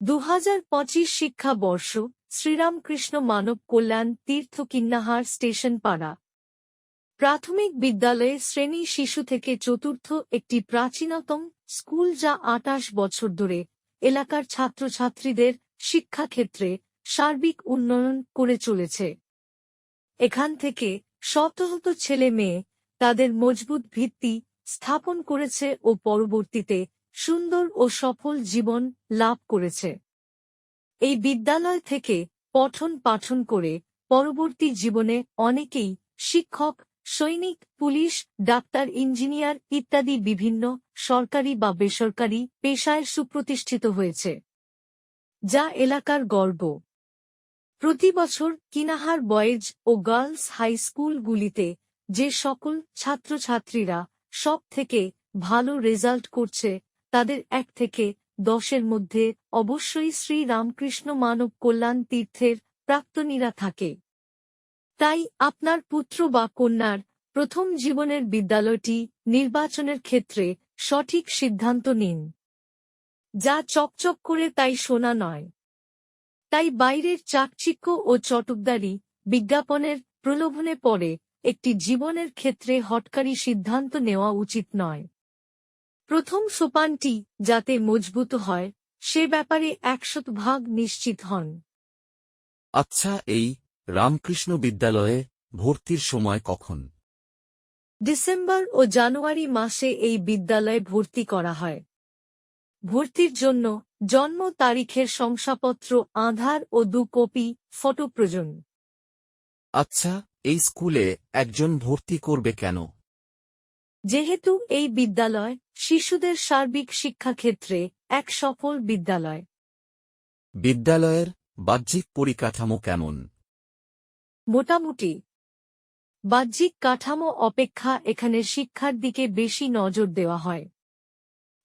2025 শিক্ষাবর্ষ শ্রীরামকৃষ্ণ মানব কল্যাণ তীর্থ কিন্নাহার স্টেশন পাড়া প্রাথমিক বিদ্যালয়ে শ্রেণী শিশু থেকে চতুর্থ একটি প্রাচীনতম স্কুল যা 28 বছর ধরে এলাকার ছাত্রছাত্রীদের শিক্ষাক্ষেত্রে সার্বিক উন্নয়ন করে চলেছে। এখান থেকে শত শত ছেলে মেয়ে তাদের মজবুত ভিত্তি স্থাপন করেছে ও পরবর্তীতে সুন্দর ও সফল জীবন লাভ করেছে। এই বিদ্যালয় থেকে পঠন পাঠন করে পরবর্তী জীবনে অনেকেই শিক্ষক, সৈনিক, পুলিশ, ডাক্তার, ইঞ্জিনিয়ার ইত্যাদি বিভিন্ন সরকারি বা বেসরকারি পেশায় সুপ্রতিষ্ঠিত হয়েছে, যা এলাকার গর্ব। প্রতি বছর কিনাহার বয়েজ ও গার্লস হাই স্কুলগুলিতে যে সকল ছাত্রছাত্রীরা সব থেকে ভালো রেজাল্ট করছে তাদের 1 থেকে 10-এর মধ্যে অবশ্যই শ্রী রামকৃষ্ণ মানব কল্যাণ তীর্থের প্রাক্তনীরা থাকে। তাই আপনার পুত্র বা কন্যার প্রথম জীবনের বিদ্যালয়টি নির্বাচনের ক্ষেত্রে সঠিক সিদ্ধান্ত নিন। যা চকচক করে তাই সোনা নয়। তাই বাইরের চাকচিক্য ও চটকদারি বিজ্ঞাপনের প্রলোভনে পড়ে একটি জীবনের ক্ষেত্রে হঠকারী সিদ্ধান্ত নেওয়া উচিত নয়। প্রথম সোপানটি যাতে মজবুত হয় সে ব্যাপারে 100% নিশ্চিত হন। আচ্ছা, এই রামকৃষ্ণ বিদ্যালয়ে ভর্তির সময় কখন? ডিসেম্বর ও জানুয়ারি মাসে এই বিদ্যালয়ে ভর্তি করা হয়। ভর্তির জন্য জন্ম তারিখের শংসাপত্র, আধার ও 2 কপি ফটো প্রয়োজন। আচ্ছা, এই স্কুলে একজন ভর্তি করবে কেন? যেহেতু এই বিদ্যালয় শিশুদের সার্বিক শিক্ষাক্ষেত্রে এক সফল বিদ্যালয়। বিদ্যালয়ের বাহ্যিক পরিকাঠামো কেমন? মোটামুটি। বাহ্যিক কাঠামো অপেক্ষা এখানে শিক্ষার দিকে বেশি নজর দেওয়া হয়।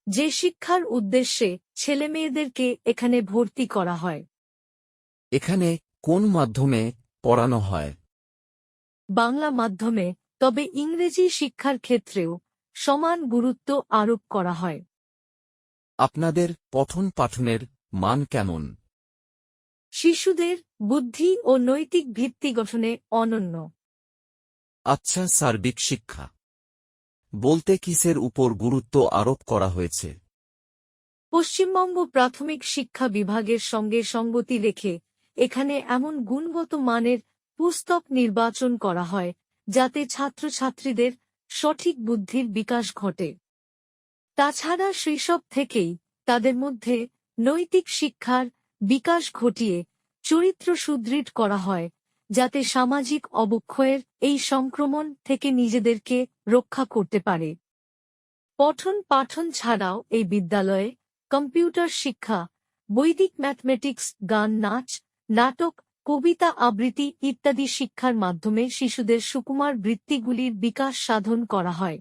যে শিক্ষার উদ্দেশ্যে ছেলেমেয়েদেরকে এখানে ভর্তি করা হয়। এখানে কোন মাধ্যমে পড়ানো হয়? বাংলা মাধ্যমে, তবে ইংরেজি শিক্ষার ক্ষেত্রেও সমান গুরুত্ব আরোপ করা হয়। আপনাদের পঠন পাঠনের মান কেমন? শিশুদের বুদ্ধি ও নৈতিক ভিত্তি গঠনে অনন্য। আচ্ছা, সার্বিক শিক্ষা বলতে কিসের উপর গুরুত্ব আরোপ করা হয়েছে? পশ্চিমবঙ্গ প্রাথমিক শিক্ষা বিভাগের সঙ্গে সঙ্গতি রেখে এখানে এমন গুণগত মানের পুস্তক নির্বাচন করা হয় যাতে ছাত্রছাত্রীদের সঠিক বুদ্ধির বিকাশ ঘটে। তাছাড়া শৈশব থেকেই তাদের মধ্যে নৈতিক শিক্ষার বিকাশ ঘটিয়ে চরিত্র সুদৃঢ় করা হয়, যাতে সামাজিক অবক্ষয়ের এই সংক্রমণ থেকে নিজেদেরকে রক্ষা করতে পারে। পঠন পাঠন ছাড়াও এই বিদ্যালয়ে কম্পিউটার শিক্ষা, বৈদিক ম্যাথমেটিক্স, গান, নাচ, নাটক, কবিতা আবৃত্তি ইত্যাদি শিক্ষার মাধ্যমে শিশুদের সুকুমার বৃত্তিগুলির বিকাশ সাধন করা হয়।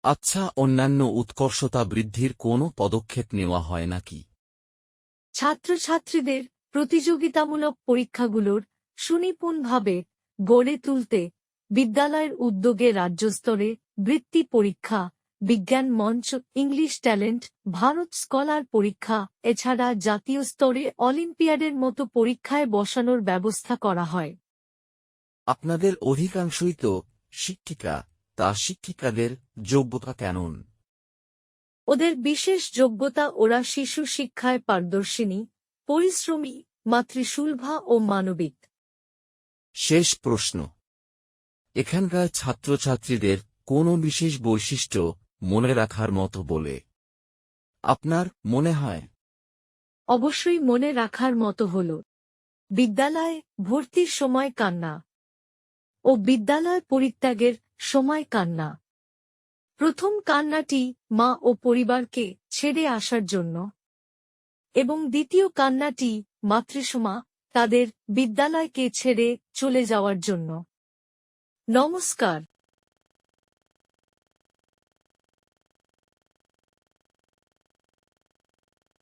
আচ্ছা, অন্যান্য উৎকর্ষতা বৃদ্ধির কোনো পদক্ষেপ নেওয়া হয় নাকি? ছাত্রছাত্রীদের প্রতিযোগিতামূলক পরীক্ষাগুলোর সুনিপুণভাবে গড়ে তুলতে বিদ্যালয়ের উদ্যোগে রাজ্যস্তরে বৃত্তি পরীক্ষা, বিজ্ঞান মঞ্চ, ইংলিশ ট্যালেন্ট, ভারত স্কলার পরীক্ষা এছাড়া জাতীয় স্তরে অলিম্পিয়াডের মতো পরীক্ষায় বসানোর ব্যবস্থা করা হয়। আপনাদের অধিকাংশই তো শিক্ষিকা, তা শিক্ষিকাদের যোগ্যতা কেমন? ওদের বিশেষ যোগ্যতা, ওরা শিশু শিক্ষায় পারদর্শিনী, পরিশ্রমী, মাতৃসুলভা ও মানবিক। শেষ প্রশ্ন, এখানকার ছাত্রছাত্রীদের কোনো বিশেষ বৈশিষ্ট্য মনে রাখার মতো বলে আপনার মনে হয়? অবশ্যই মনে রাখার মতো হল বিদ্যালয়ে ভর্তির সময় কান্না ও বিদ্যালয় পরিত্যাগের সময় কান্না। প্রথম কান্নাটি মা ও পরিবারকে ছেড়ে আসার জন্য এবং দ্বিতীয় কান্নাটি মাতৃসমা তাদের বিদ্যালয়কে ছেড়ে চলে যাওয়ার জন্য। নমস্কার।